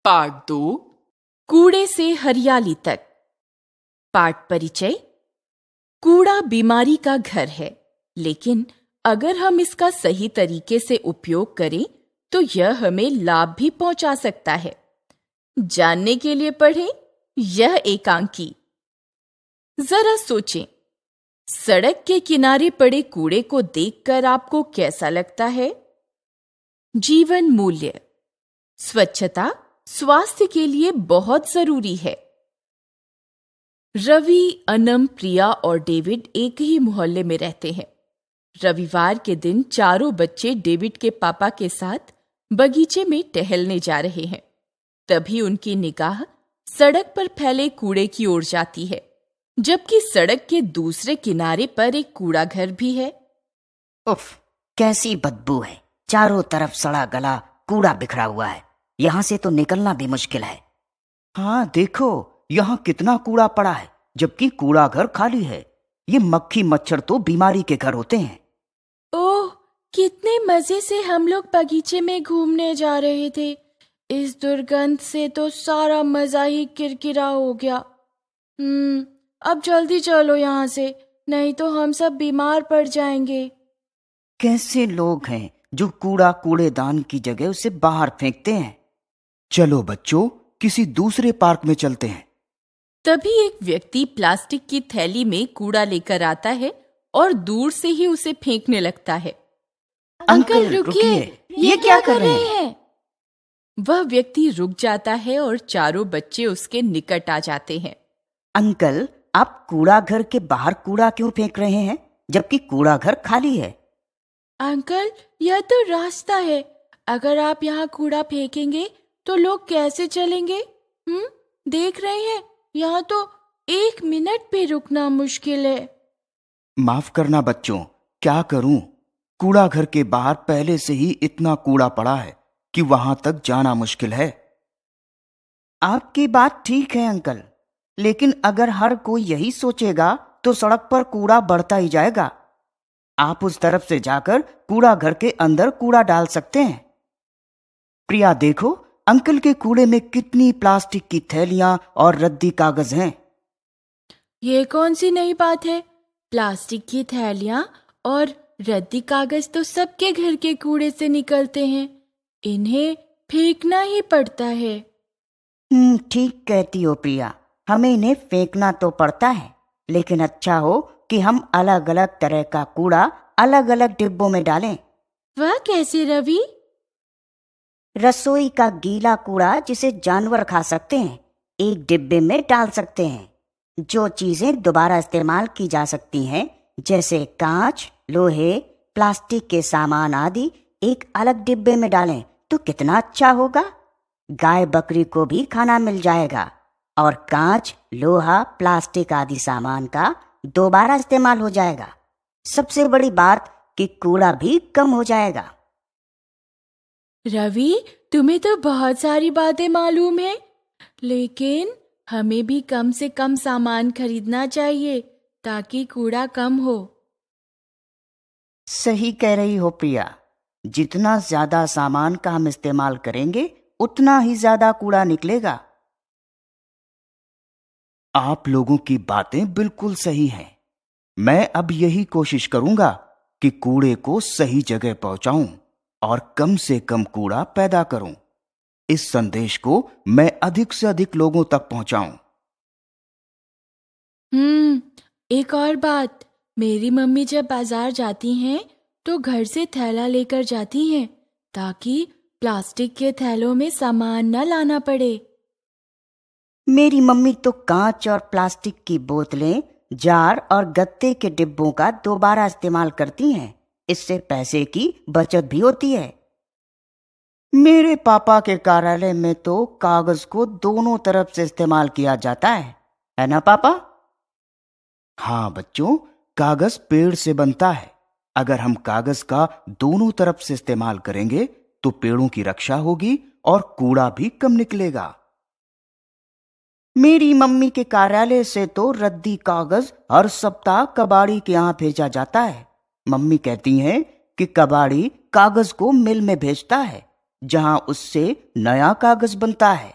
Part 2 कूड़े से हरियाली तक। पाठ परिचय। कूड़ा बीमारी का घर है, लेकिन अगर हम इसका सही तरीके से उपयोग करें तो यह हमें लाभ भी पहुंचा सकता है। जानने के लिए पढ़ें यह एकांकी। जरा सोचें, सड़क के किनारे पड़े कूड़े को देखकर आपको कैसा लगता है? जीवन मूल्य। स्वच्छता स्वास्थ्य के लिए बहुत जरूरी है। रवि, अनम, प्रिया और डेविड एक ही मोहल्ले में रहते हैं। रविवार के दिन चारों बच्चे डेविड के पापा के साथ बगीचे में टहलने जा रहे हैं। तभी उनकी निगाह सड़क पर फैले कूड़े की ओर जाती है, जबकि सड़क के दूसरे किनारे पर एक कूड़ा घर भी है। उफ, कैसी बदबू है। चारों तरफ सड़ा गला कूड़ा बिखरा हुआ है। यहाँ से तो निकलना भी मुश्किल है। हाँ देखो, यहाँ कितना कूड़ा पड़ा है, जबकि कूड़ा घर खाली है। ये मक्खी मच्छर तो बीमारी के घर होते हैं। ओह, कितने मजे से हम लोग बगीचे में घूमने जा रहे थे। इस दुर्गंध से तो सारा मजा ही किरकिरा हो गया। अब जल्दी चलो यहाँ से, नहीं तो हम सब बीमार पड़ जाएंगे। कैसे लोग हैं जो कूड़ा कूड़ेदान की जगह उसे बाहर फेंकते हैं। चलो बच्चों, किसी दूसरे पार्क में चलते हैं। तभी एक व्यक्ति प्लास्टिक की थैली में कूड़ा लेकर आता है और दूर से ही उसे फेंकने लगता है। अंकल रुकिए, ये क्या कर रहे हैं? वह व्यक्ति रुक जाता है और चारों बच्चे उसके निकट आ जाते हैं। अंकल, आप कूड़ा घर के बाहर कूड़ा क्यों फेंक रहे हैं, जबकि कूड़ा घर खाली है? अंकल, यह तो रास्ता है। अगर आप यहाँ कूड़ा फेंकेंगे तो लोग कैसे चलेंगे? देख रहे हैं, यहाँ तो 1 मिनट भी रुकना मुश्किल है। माफ करना बच्चों, क्या करूं? कूड़ा घर के बाहर पहले से ही इतना कूड़ा पड़ा है कि वहां तक जाना मुश्किल है। आपकी बात ठीक है अंकल, लेकिन अगर हर कोई यही सोचेगा तो सड़क पर कूड़ा बढ़ता ही जाएगा। आप उस तरफ से जाकर कूड़ा घर के अंदर कूड़ा डाल सकते हैं। प्रिया देखो, अंकल के कूड़े में कितनी प्लास्टिक की थैलियां और रद्दी कागज हैं। ये कौन सी नई बात है? प्लास्टिक की थैलियां और रद्दी कागज तो सबके घर के कूड़े से निकलते हैं। इन्हें फेंकना ही पड़ता है। ठीक कहती हो प्रिया, हमें इन्हें फेंकना तो पड़ता है, लेकिन अच्छा हो कि हम अलग अलग तरह का कूड़ा अलग अलग डिब्बों में डालें। वह कैसे रवि? रसोई का गीला कूड़ा जिसे जानवर खा सकते हैं, एक डिब्बे में डाल सकते हैं। जो चीजें दोबारा इस्तेमाल की जा सकती हैं, जैसे कांच, लोहे, प्लास्टिक के सामान आदि, एक अलग डिब्बे में डालें तो कितना अच्छा होगा। गाय बकरी को भी खाना मिल जाएगा और कांच, लोहा, प्लास्टिक आदि सामान का दोबारा इस्तेमाल हो जाएगा। सबसे बड़ी बात कि कूड़ा भी कम हो जाएगा। रवि, तुम्हें तो बहुत सारी बातें मालूम है, लेकिन हमें भी कम से कम सामान खरीदना चाहिए ताकि कूड़ा कम हो। सही कह रही हो प्रिया, जितना ज्यादा सामान का हम इस्तेमाल करेंगे उतना ही ज्यादा कूड़ा निकलेगा। आप लोगों की बातें बिल्कुल सही हैं। मैं अब यही कोशिश करूंगा कि कूड़े को सही जगह पहुंचाऊं और कम से कम कूड़ा पैदा करूं। इस संदेश को मैं अधिक से अधिक लोगों तक पहुंचाऊं। एक और बात, मेरी मम्मी जब बाजार जाती हैं तो घर से थैला लेकर जाती हैं ताकि प्लास्टिक के थैलों में सामान न लाना पड़े। मेरी मम्मी तो कांच और प्लास्टिक की बोतलें, जार और गत्ते के डिब्बों का दोबारा इस्तेमाल करती हैं। इससे पैसे की बचत भी होती है। मेरे पापा के कार्यालय में तो कागज को दोनों तरफ से इस्तेमाल किया जाता है ना पापा? हाँ बच्चों, कागज पेड़ से बनता है। अगर हम कागज का दोनों तरफ से इस्तेमाल करेंगे तो पेड़ों की रक्षा होगी और कूड़ा भी कम निकलेगा। मेरी मम्मी के कार्यालय से तो रद्दी कागज हर सप्ताह कबाड़ी के यहाँ भेजा जाता है। मम्मी कहती हैं कि कबाड़ी कागज को मिल में भेजता है जहां उससे नया कागज बनता है।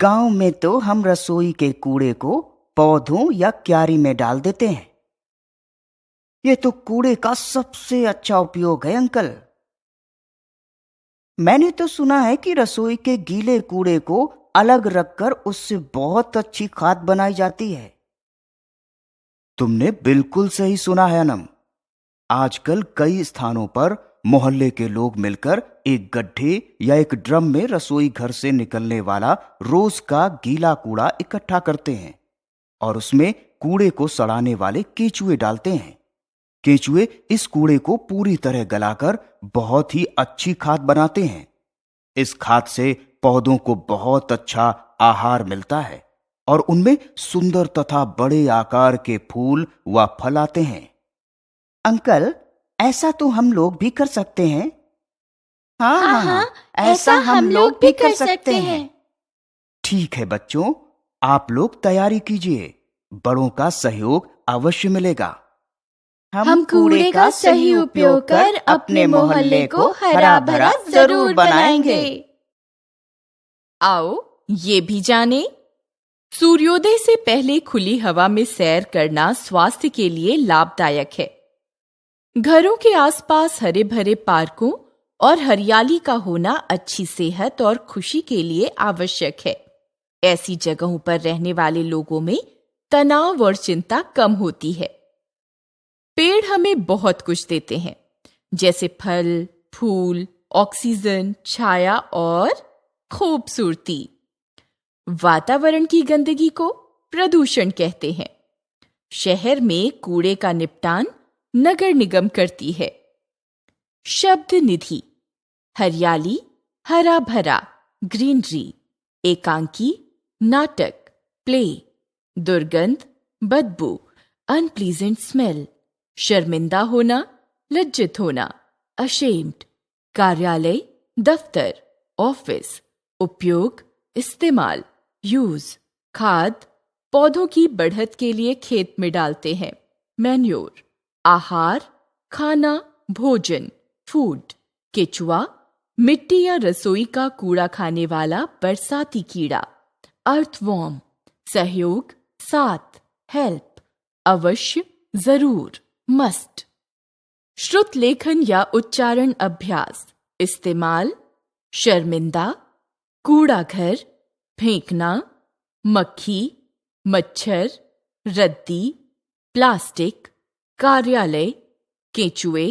गांव में तो हम रसोई के कूड़े को पौधों या क्यारी में डाल देते हैं। ये तो कूड़े का सबसे अच्छा उपयोग है अंकल। मैंने तो सुना है कि रसोई के गीले कूड़े को अलग रखकर उससे बहुत अच्छी खाद बनाई जाती है। तुमने बिल्कुल सही सुना है अनम। आजकल कई स्थानों पर मोहल्ले के लोग मिलकर एक गड्ढे या एक ड्रम में रसोई घर से निकलने वाला रोज का गीला कूड़ा इकट्ठा करते हैं और उसमें कूड़े को सड़ाने वाले केचुए डालते हैं। केचुए इस कूड़े को पूरी तरह गलाकर बहुत ही अच्छी खाद बनाते हैं। इस खाद से पौधों को बहुत अच्छा आहार मिलता है और उनमें सुंदर तथा बड़े आकार के फूल व फल आते हैं। अंकल, ऐसा तो हम लोग भी कर सकते हैं। हाँ, ऐसा हम लोग भी कर सकते हैं। ठीक है बच्चों, आप लोग तैयारी कीजिए। बड़ों का सहयोग अवश्य मिलेगा। हम कूड़े का सही उपयोग कर अपने मोहल्ले को हरा भरा जरूर बनाएंगे। आओ ये भी जाने, सूर्योदय से पहले खुली हवा में सैर करना स्वास्थ्य के लिए लाभदायक है। घरों के आसपास हरे भरे पार्कों और हरियाली का होना अच्छी सेहत और खुशी के लिए आवश्यक है। ऐसी जगहों पर रहने वाले लोगों में तनाव और चिंता कम होती है। पेड़ हमें बहुत कुछ देते हैं, जैसे फल, फूल, ऑक्सीजन, छाया और खूबसूरती। वातावरण की गंदगी को प्रदूषण कहते हैं। शहर में कूड़े का निपटान नगर निगम करती है। शब्द निधि: हरियाली, हरा भरा, ग्रीनरी। एकांकी: नाटक, प्ले। दुर्गंध, बदबू, अनप्लीजेंट स्मेल। शर्मिंदा होना, लज्जित होना, अशेम्ड। कार्यालय, दफ्तर, ऑफिस। उपयोग, इस्तेमाल, यूज। खाद, पौधों की बढ़त के लिए खेत में डालते हैं, मैन्योर। आहार, खाना, भोजन, फूड। केचुआ, मिट्टी या रसोई का कूड़ा खाने वाला बरसाती कीड़ा। अर्थवॉर्म, सहयोग, साथ, हेल्प। अवश्य, जरूर, मस्ट। श्रुत लेखन या उच्चारण अभ्यास। इस्तेमाल: शर्मिंदा, कूड़ा घर, फेंकना, मक्खी, मच्छर, रद्दी, प्लास्टिक, कार्यालय, केचुए,